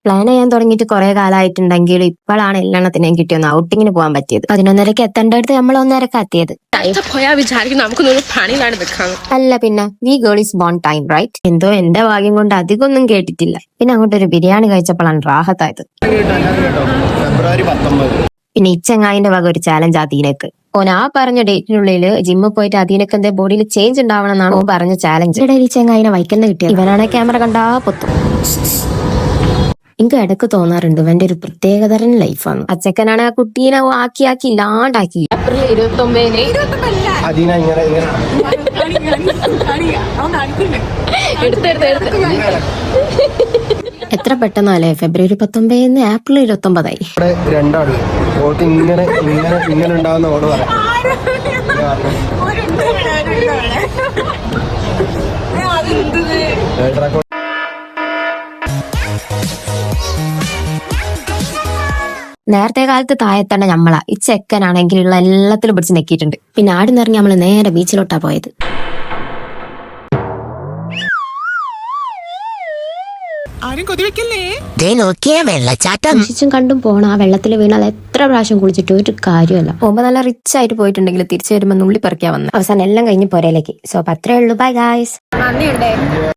Plan ചെയ്യാൻ തുടങ്ങിയിട്ട് കുറെ കാലമായിട്ടുണ്ടെങ്കിലും ഇപ്പോഴാണ് എല്ലെണ്ണത്തിനെയും കിട്ടിയൊന്ന് ഔട്ടിങ്ങിന് പോകാൻ പറ്റിയത്. 11:30 എത്തേണ്ടടുത്ത് നമ്മൾ 1:30 എത്തിയത്. അല്ല പിന്നെ we girl is born time right. എന്തോ എന്റെ ഭാഗ്യം കൊണ്ട് അധികമൊന്നും കേട്ടിട്ടില്ല. പിന്നെ അങ്ങോട്ടൊരു ബിരിയാണി കഴിച്ചപ്പോഴാണ് റാഹത്തായത്. പിന്നെ ഇച്ചങ്ങായിന്റെ വക ഒരു ചാലഞ്ച് അദീനക്ക്. ഓൻ ആ പറഞ്ഞ ഡേറ്റിനുള്ളിൽ ജിമ്മിൽ പോയിട്ട് അദീനക്ക് എന്തേ ബോഡിയിൽ ചേഞ്ച് ഉണ്ടാവണം എന്നാണ് ഓൻ പറഞ്ഞ ചാലഞ്ച്. ഇടയിൽ ഇച്ചങ്ങായിനെ വൈക്കുന്ന കിട്ടിയത്. ഇവനാണെ ക്യാമറ കണ്ടാ പൊത്തും. എനിക്ക് ഇടക്ക് തോന്നാറുണ്ട് ഇവന്റെ ഒരു പ്രത്യേകതരം ലൈഫാണ്. അച്ചക്കനാണ് ആ കുട്ടീനെ ആക്കി ഇല്ലാണ്ടാക്കി. ഏപ്രിൽ 29 എത്ര പെട്ടെന്നല്ലേ ഫെബ്രുവരി 19 ഏപ്രിൽ 29. രണ്ടാള് ഇങ്ങനെ ഉണ്ടാവുന്ന ഓട് പറയാം. നേരത്തെ കാലത്ത് താഴെത്തന്നെ നമ്മളാ. ഈ ചെക്കനാണെങ്കിലുള്ള എല്ലാത്തിലും പിടിച്ച് നെക്കിയിട്ടുണ്ട്. പിന്നെ ആടുന്നിറങ്ങി നമ്മള് നേരെ ബീച്ചിലോട്ടാ പോയത്. കണ്ടും പോണം. ആ വെള്ളത്തിൽ വീണാൽ എത്ര പ്രാവശ്യം കുളിച്ചിട്ട് ഒരു കാര്യമല്ല. പോകുമ്പോ നല്ല റിച്ച് ആയിട്ട് പോയിട്ടുണ്ടെങ്കിൽ തിരിച്ചു വരുമ്പോ നുള്ളി പറിക്കാൻ വന്നു. അവസാനം എല്ലാം കഴിഞ്ഞ് പോരയിലേക്ക്. സോ അത്രേ ഉള്ളൂ. Bye guys.